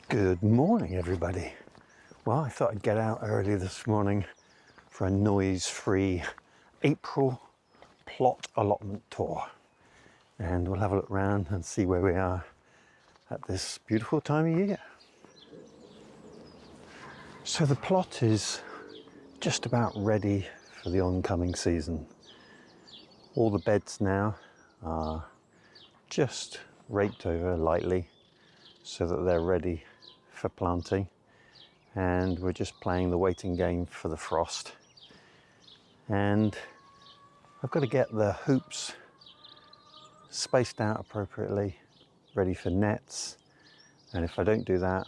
Good morning, everybody. Well, I thought I'd get out early this morning for a noise-free April plot allotment tour. And we'll have a look around and see where we are at this beautiful time of year. So the plot is just about ready for the oncoming season. All the beds now are just raked over lightly so that they're ready for planting, and we're just playing the waiting game for the frost. And I've got to get the hoops spaced out appropriately, ready for nets, and if I don't do that,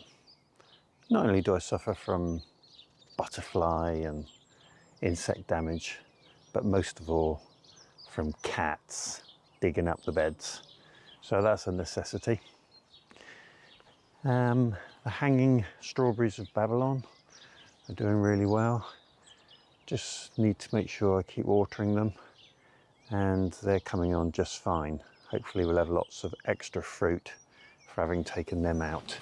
not only do I suffer from butterfly and insect damage, but most of all from cats digging up the beds. So that's a necessity. The hanging strawberries of Babylon are doing really well. Just need to make sure I keep watering them, and they're coming on just fine. Hopefully we'll have lots of extra fruit for having taken them out.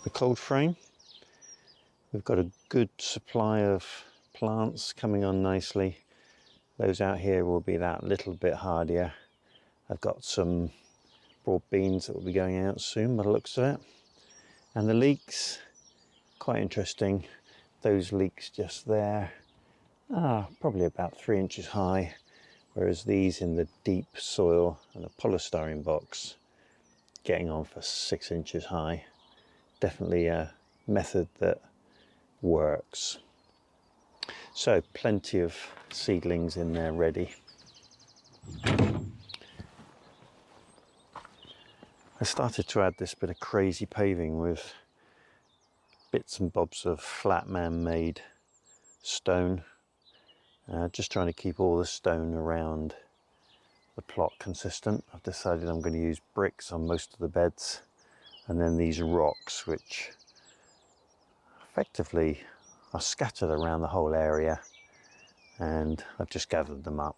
The cold frame, we've got a good supply of plants coming on nicely. Those out here will be that little bit hardier. I've got some broad beans that will be going out soon by the looks of it. And the leeks, quite interesting. Those leeks just there are probably about 3 inches high, whereas these in the deep soil and the polystyrene box getting on for 6 inches high. Definitely a method that works. So plenty of seedlings in there ready. I started to add this bit of crazy paving with bits and bobs of flat man-made stone, just trying to keep all the stone around the plot consistent. I've decided I'm going to use bricks on most of the beds, and then these rocks which effectively are scattered around the whole area, and I've just gathered them up.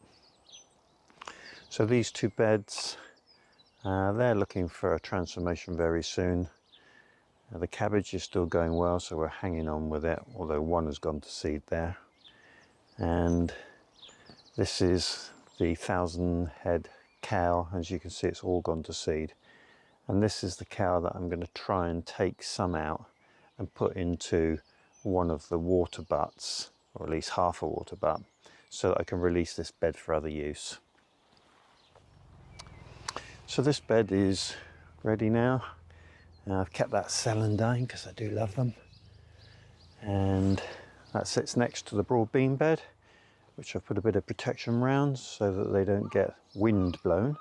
So these two beds, they're looking for a transformation very soon. The cabbage is still going well, so we're hanging on with it, although one has gone to seed there. And this is the 1,000-head cow. As you can see, it's all gone to seed. And this is the cow that I'm going to try and take some out and put into one of the water butts, or at least half a water butt, so that I can release this bed for other use. So this bed is ready now. I've kept that celandine because I do love them. And that sits next to the broad bean bed, which I've put a bit of protection round so that they don't get wind blown,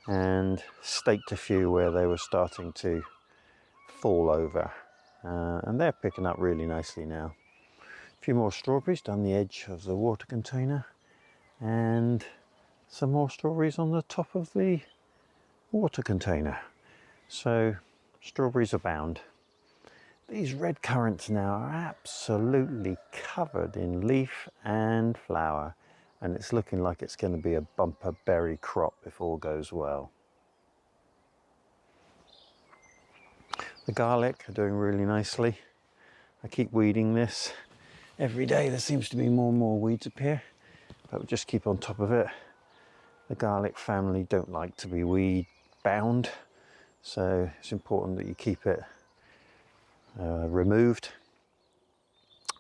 and staked a few where they were starting to fall over. And they're picking up really nicely now. A few more strawberries down the edge of the water container, and some more strawberries on the top of the water container. So strawberries abound. These red currants now are absolutely covered in leaf and flower, and it's looking like it's going to be a bumper berry crop if all goes well. The garlic are doing really nicely. I keep weeding this. Every day there seems to be more and more weeds appear, but we'll just keep on top of it. The garlic family don't like to be weed bound, so it's important that you keep it removed.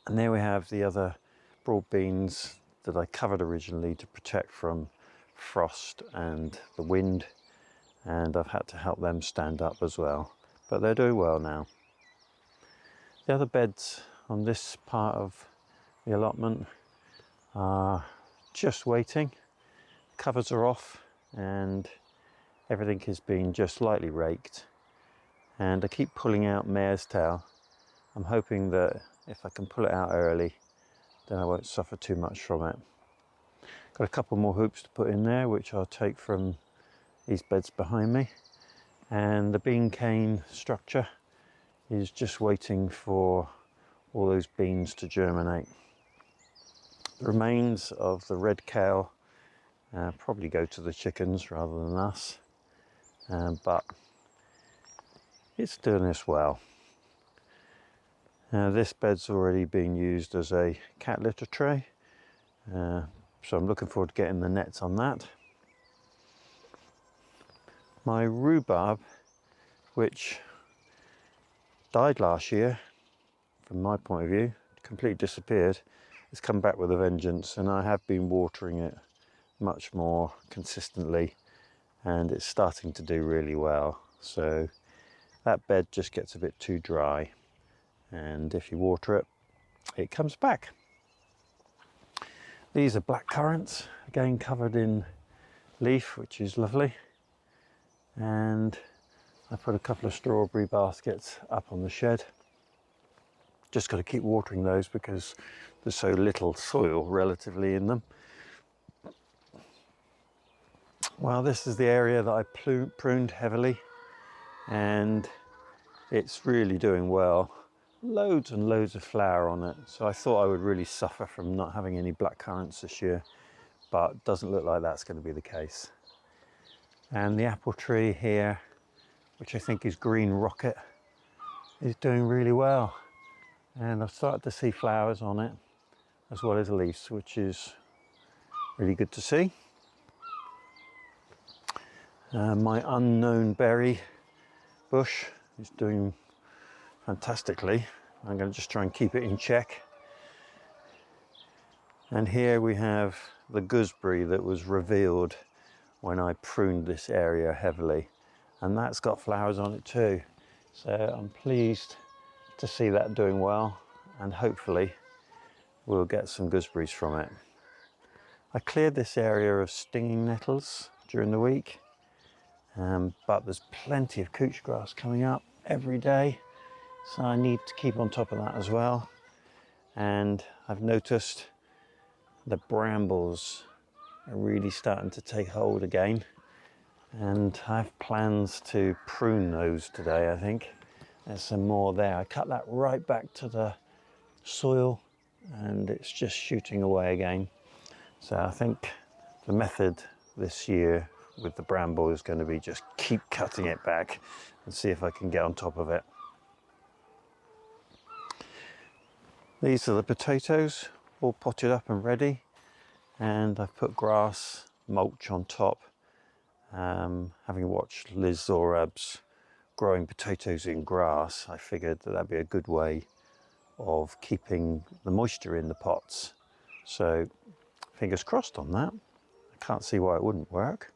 And there we have the other broad beans that I covered originally to protect from frost and the wind, and I've had to help them stand up as well, but they're doing well now. The other beds on this part of the allotment are just waiting. Covers are off and everything has been just lightly raked, and I keep pulling out mare's tail. I'm hoping that if I can pull it out early, then I won't suffer too much from it. Got a couple more hoops to put in there, which I'll take from these beds behind me, and the bean cane structure is just waiting for all those beans to germinate. The remains of the red cow probably go to the chickens rather than us. but it's doing us well. This bed's already been used as a cat litter tray, so I'm looking forward to getting the nets on that. My rhubarb, which died last year, from my point of view, completely disappeared, has come back with a vengeance, and I have been watering it much more consistently, and it's starting to do really well. So that bed just gets a bit too dry, and if you water it, it comes back. These are black currants, again covered in leaf, which is lovely. And I put a couple of strawberry baskets up on the shed. Just got to keep watering those because there's so little soil relatively in them. Well, this is the area that I pruned heavily, and it's really doing well. Loads and loads of flower on it, so I thought I would really suffer from not having any black currants this year, but it doesn't look like that's going to be the case. And the apple tree here, which I think is Green Rocket, is doing really well, and I've started to see flowers on it as well as leaves, which is really good to see. My unknown berry bush is doing fantastically. I'm going to just try and keep it in check. And here we have the gooseberry that was revealed when I pruned this area heavily, and that's got flowers on it too. So I'm pleased to see that doing well, and hopefully we'll get some gooseberries from it. I cleared this area of stinging nettles during the week, but there's plenty of couch grass coming up every day, so I need to keep on top of that as well. And I've noticed the brambles are really starting to take hold again, and I have plans to prune those today. I think there's some more there. I cut that right back to the soil, and it's just shooting away again. So I think the method this year with the bramble is going to be just keep cutting it back and see if I can get on top of it. These are the potatoes, all potted up and ready, and I've put grass mulch on top. Having watched Liz Zorab's growing potatoes in grass, I figured that that'd be a good way of keeping the moisture in the pots. So fingers crossed on that. I can't see why it wouldn't work.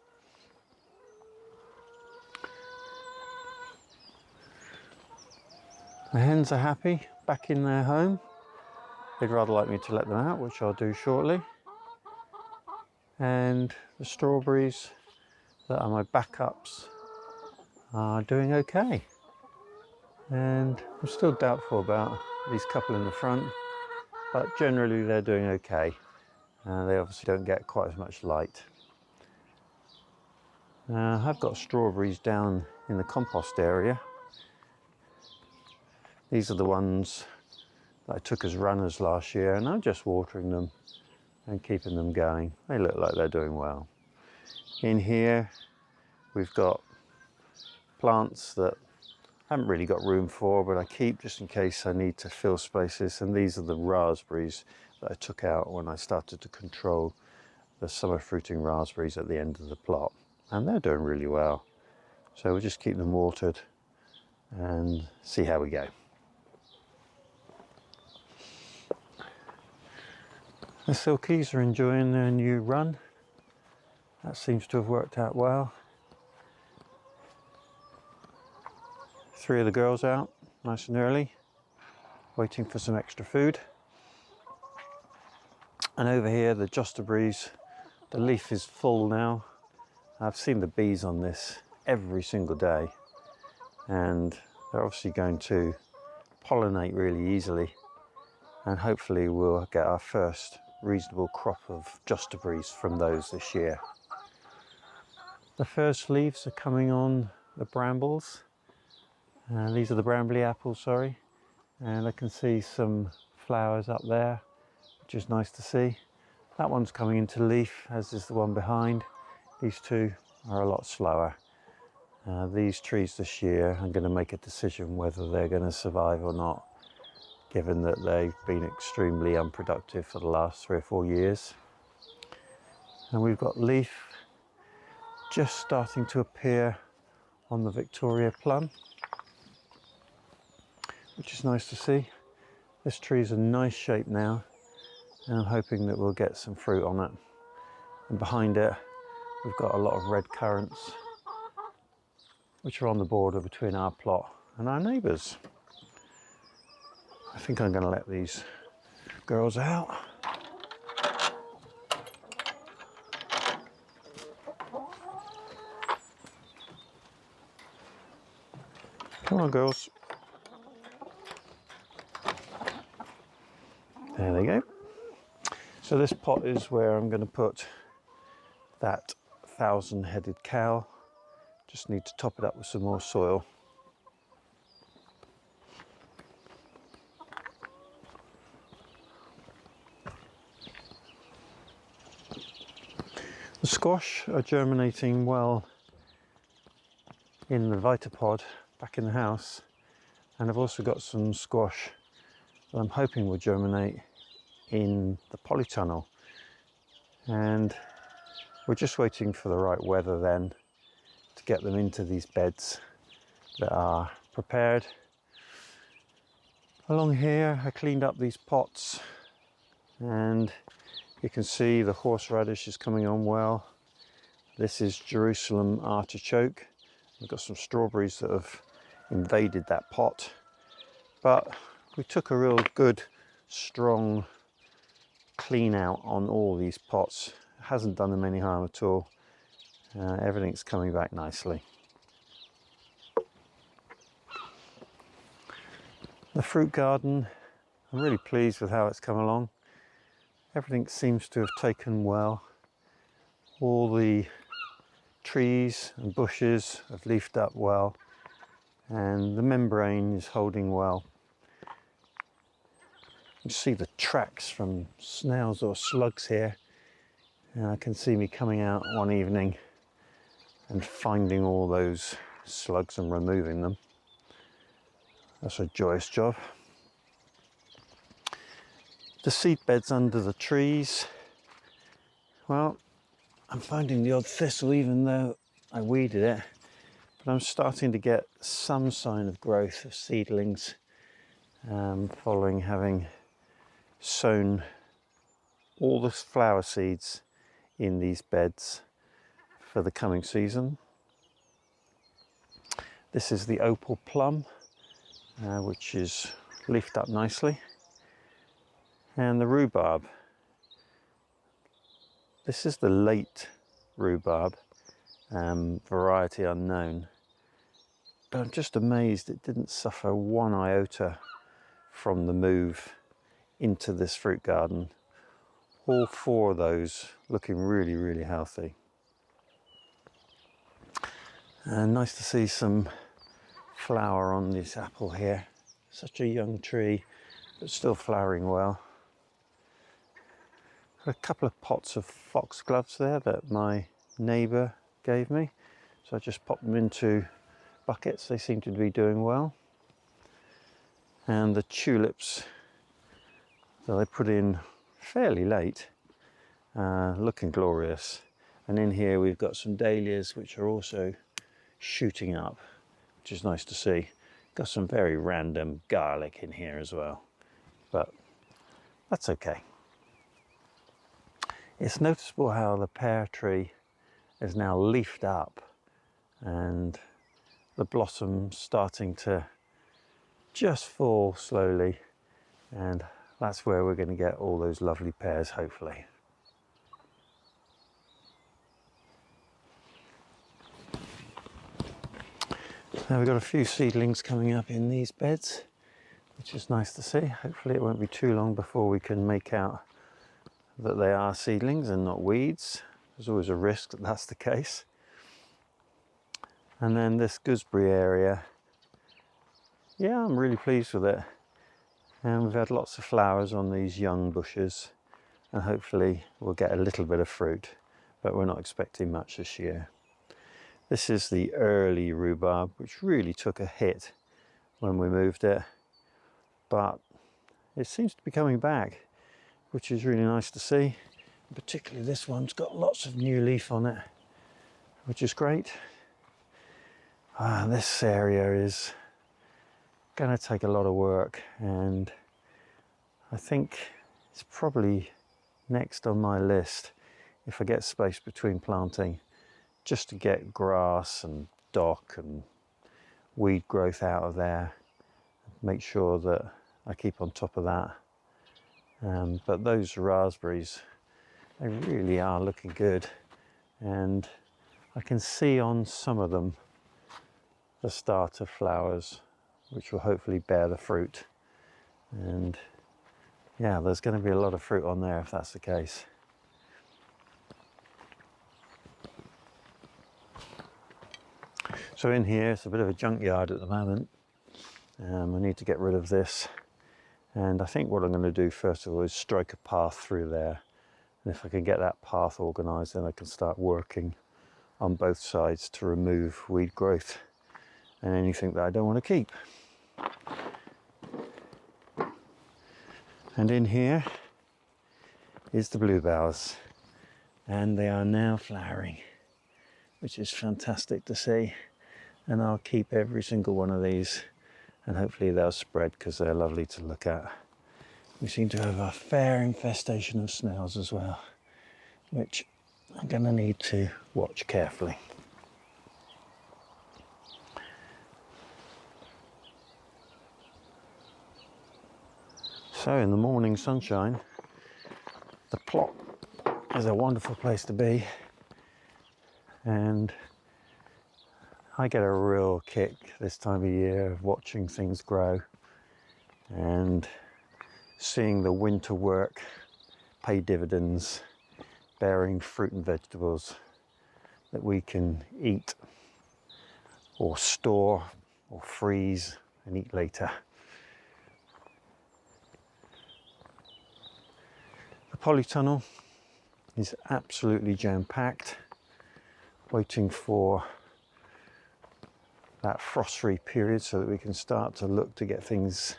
The hens are happy, back in their home. They'd rather like me to let them out, which I'll do shortly. And the strawberries that are my backups are doing okay. And I'm still doubtful about these couple in the front, but generally they're doing okay. They obviously don't get quite as much light. I've got strawberries down in the compost area. These are the ones that I took as runners last year, and I'm just watering them and keeping them going. They look like they're doing well. In here we've got plants that I haven't really got room for, but I keep just in case I need to fill spaces. And these are the raspberries that I took out when I started to control the summer fruiting raspberries at the end of the plot, and they're doing really well. So we'll just keep them watered and see how we go. The silkies are enjoying their new run. That seems to have worked out well. 3 of the girls out nice and early, waiting for some extra food. And over here, the jostaberries, the leaf is full now. I've seen the bees on this every single day, and they're obviously going to pollinate really easily, and hopefully we'll get our first reasonable crop of jostaberries from those this year. The first leaves are coming on the brambles. These are the brambly apples, sorry, and I can see some flowers up there, which is nice to see. That one's coming into leaf, as is the one behind. These two are a lot slower. These trees this year, I'm going to make a decision whether they're going to survive or not, given that they've been extremely unproductive for the last 3 or 4 years. And we've got leaf just starting to appear on the Victoria plum, which is nice to see. This tree's a nice shape now, and I'm hoping that we'll get some fruit on it. And behind it, we've got a lot of red currants, which are on the border between our plot and our neighbours. I think I'm going to let these girls out. Come on, girls. There they go. So this pot is where I'm going to put that 1,000-headed cow. Just need to top it up with some more soil. The squash are germinating well in the Vitapod back in the house, and I've also got some squash that I'm hoping will germinate in the polytunnel, and we're just waiting for the right weather then to get them into these beds that are prepared. Along here I cleaned up these pots, and you can see the horseradish is coming on well. This is Jerusalem artichoke. We've got some strawberries that have invaded that pot, but we took a real good strong clean out on all these pots. It hasn't done them any harm at all. Everything's coming back nicely. The fruit garden, I'm really pleased with how it's come along. Everything seems to have taken well. All the trees and bushes have leafed up well, and the membrane is holding well. You see the tracks from snails or slugs here. And I can see me coming out one evening and finding all those slugs and removing them. That's a joyous job. The seed beds under the trees, well, I'm finding the odd thistle even though I weeded it, but I'm starting to get some sign of growth of seedlings following having sown all the flower seeds in these beds for the coming season. This is the opal plum, which is leafed up nicely, and the rhubarb. This is the late rhubarb, variety unknown, but I'm just amazed it didn't suffer one iota from the move into this fruit garden. All 4 of those looking really, really healthy. And nice to see some flower on this apple here. Such a young tree, but still flowering well. Got a couple of pots of foxgloves there that my neighbour gave me, so I just popped them into buckets. They seem to be doing well. And the tulips that I put in fairly late, looking glorious. And in here we've got some dahlias which are also shooting up, which is nice to see. Got some very random garlic in here as well, but that's okay. It's noticeable how the pear tree is now leafed up and the blossoms starting to just fall slowly, and that's where we're going to get all those lovely pears, hopefully. Now we've got a few seedlings coming up in these beds, which is nice to see. Hopefully it won't be too long before we can make out that they are seedlings and not weeds. There's always a risk that that's the case. And then this gooseberry area, yeah, I'm really pleased with it. And we've had lots of flowers on these young bushes, and hopefully we'll get a little bit of fruit, but we're not expecting much this year. This is the early rhubarb, which really took a hit when we moved it, but it seems to be coming back, which is really nice to see. Particularly this one's got lots of new leaf on it, which is great. This area is going to take a lot of work, and I think it's probably next on my list, if I get space between planting, just to get grass and dock and weed growth out of there. Make sure that I keep on top of that. But those raspberries, they really are looking good, and I can see on some of them the start of flowers, which will hopefully bear the fruit. And yeah, there's going to be a lot of fruit on there if that's the case. So in here, it's a bit of a junkyard at the moment. I need to get rid of this. And I think what I'm going to do first of all is strike a path through there. And if I can get that path organised, then I can start working on both sides to remove weed growth and anything that I don't want to keep. And in here is the bluebells, and they are now flowering, which is fantastic to see. And I'll keep every single one of these, and hopefully they'll spread because they're lovely to look at. We seem to have a fair infestation of snails as well, which I'm going to need to watch carefully. So in the morning sunshine, the plot is a wonderful place to be, and I get a real kick this time of year of watching things grow and seeing the winter work pay dividends, bearing fruit and vegetables that we can eat or store or freeze and eat later. The polytunnel is absolutely jam-packed, waiting for that frost-free period so that we can start to look to get things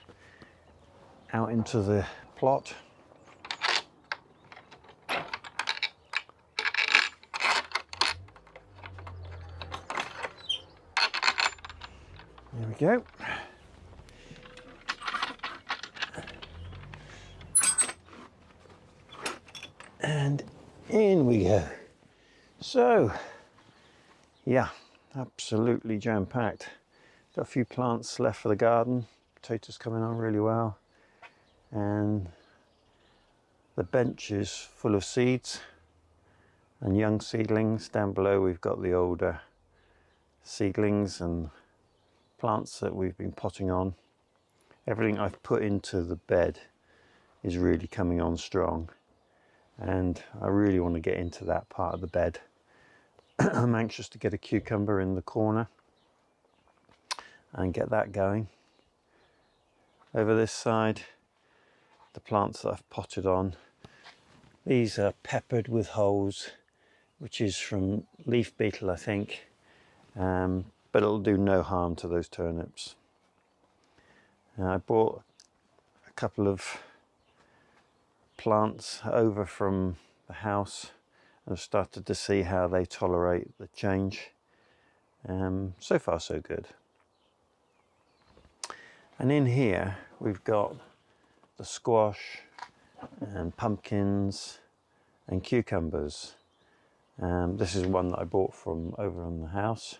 out into the plot. There we go. And in we go. So, yeah, absolutely jam-packed. Got a few plants left for the garden. Potatoes coming on really well. And the bench is full of seeds and young seedlings. Down below we've got the older seedlings and plants that we've been potting on. Everything I've put into the bed is really coming on strong, and I really want to get into that part of the bed. I'm anxious to get a cucumber in the corner and get that going. Over this side, the plants that I've potted on, these are peppered with holes, which is from leaf beetle, I think, but it'll do no harm to those turnips. I bought a couple of plants over from the house and I've started to see how they tolerate the change. So far so good. And in here we've got the squash and pumpkins and cucumbers. This is one that I bought from over on the house.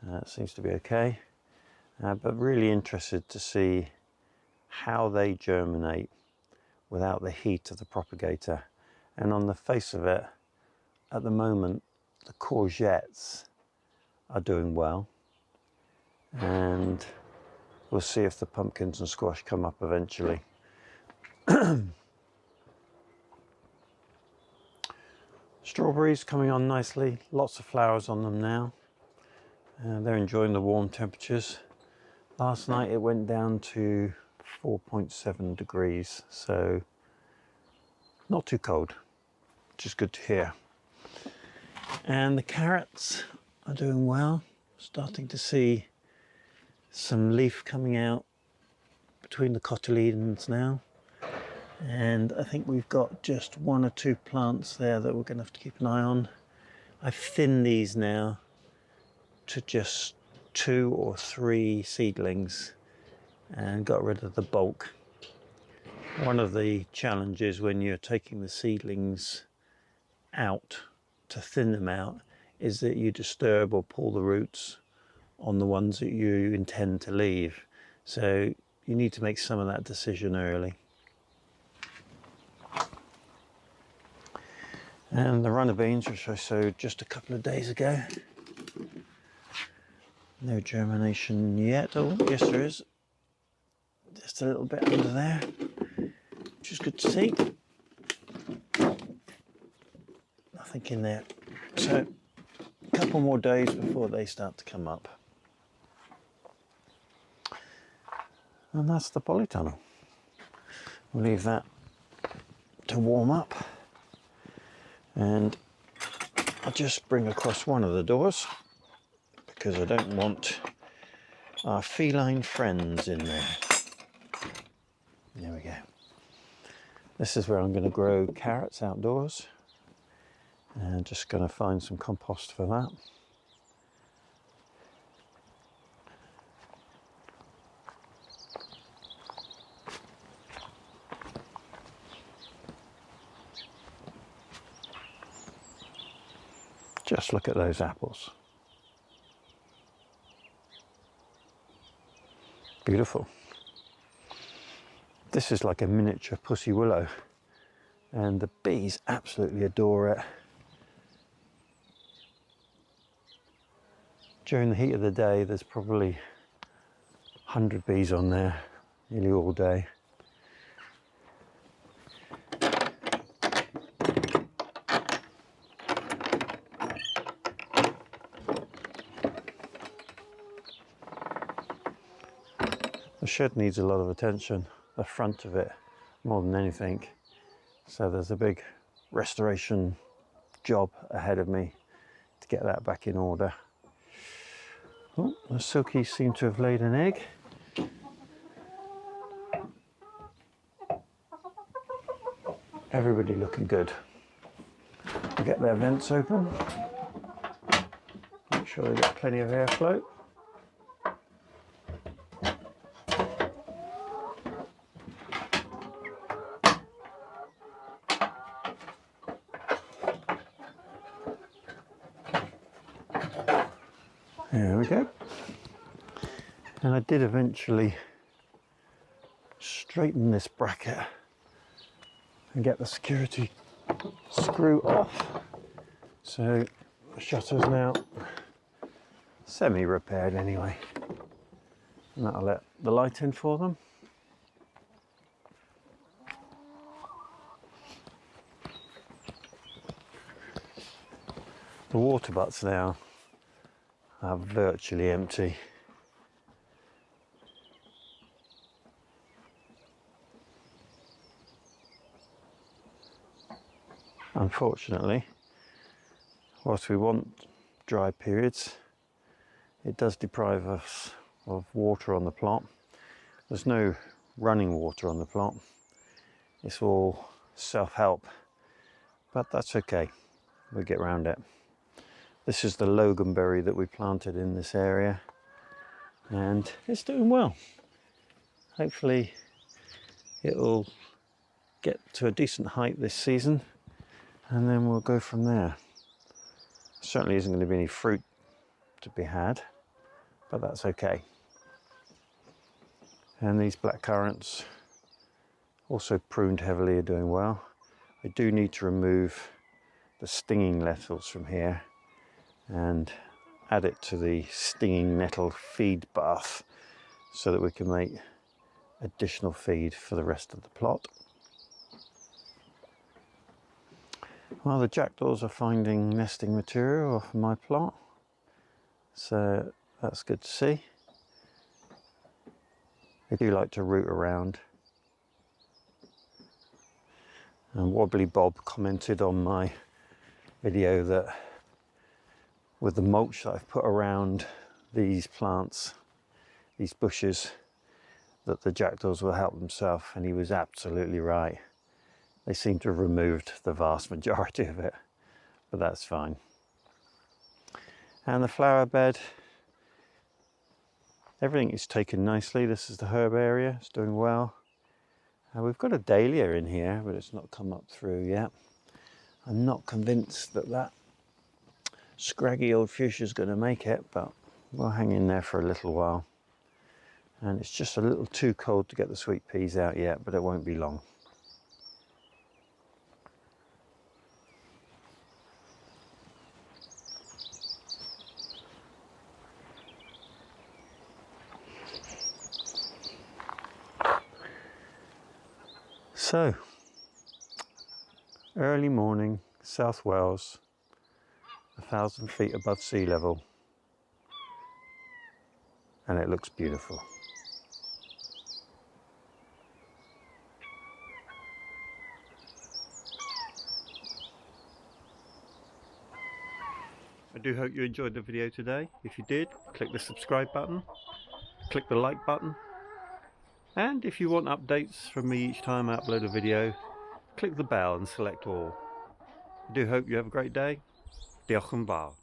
It seems to be okay, but really interested to see how they germinate without the heat of the propagator. And on the face of it, at the moment, the courgettes are doing well, and we'll see if the pumpkins and squash come up eventually. Strawberries coming on nicely, lots of flowers on them now. They're enjoying the warm temperatures. Last night it went down to 4.7 degrees, so not too cold, which is good to hear. And the carrots are doing well. Starting to see some leaf coming out between the cotyledons now. And I think we've got just 1 or 2 plants there that we're going to have to keep an eye on. I've thinned these now to just 2 or 3 seedlings and got rid of the bulk. One of the challenges when you're taking the seedlings out to thin them out is that you disturb or pull the roots on the ones that you intend to leave. So you need to make some of that decision early. And the runner beans, which I sowed just a couple of days ago. No germination yet. Oh, yes there is. Just a little bit under there, which is good to see. Nothing in there. So a couple more days before they start to come up. And that's the polytunnel. We'll leave that to warm up. And I'll just bring across one of the doors because I don't want our feline friends in there. There we go. This is where I'm going to grow carrots outdoors. And just going to find some compost for that. Just look at those apples. Beautiful. This is like a miniature pussy willow, and the bees absolutely adore it. During the heat of the day, there's probably 100 bees on there nearly all day. The shed needs a lot of attention, the front of it more than anything. So there's a big restoration job ahead of me to get that back in order. Oh, the silkies seem to have laid an egg. Everybody looking good. We'll get their vents open. Make sure they get plenty of airflow. There we go. And I did eventually straighten this bracket and get the security screw off. So the shutter's now semi-repaired anyway. And that'll let the light in for them. The water butts now are virtually empty. Unfortunately, whilst we want dry periods, it does deprive us of water on the plot. There's no running water on the plot. It's all self-help, but that's okay. We'll get around it. This is the loganberry that we planted in this area, and it's doing well. Hopefully it'll get to a decent height this season, and then we'll go from there. Certainly isn't going to be any fruit to be had, but that's okay. And these black currants, also pruned heavily, are doing well. I do need to remove the stinging nettles from here and add it to the stinging nettle feed bath so that we can make additional feed for the rest of the plot. Well, the jackdaws are finding nesting material off my plot, so that's good to see. They do like to root around. And Wobbly Bob commented on my video that with the mulch that I've put around these plants, these bushes, that the jackdaws will help themselves, and he was absolutely right. They seem to have removed the vast majority of it, but that's fine. And the flower bed, everything is taken nicely. This is the herb area, it's doing well. We've got a dahlia in here, but it's not come up through yet. I'm not convinced that that scraggy old fuchsia is going to make it, but we'll hang in there for a little while. And it's just a little too cold to get the sweet peas out yet, but it won't be long. So, early morning, South Wales, 1,000 feet above sea level, and it looks beautiful. I do hope you enjoyed the video today. If you did, click the subscribe button, click the like button, and if you want updates from me each time I upload a video, click the bell and select all. I do hope you have a great day. Diolch yn fawr.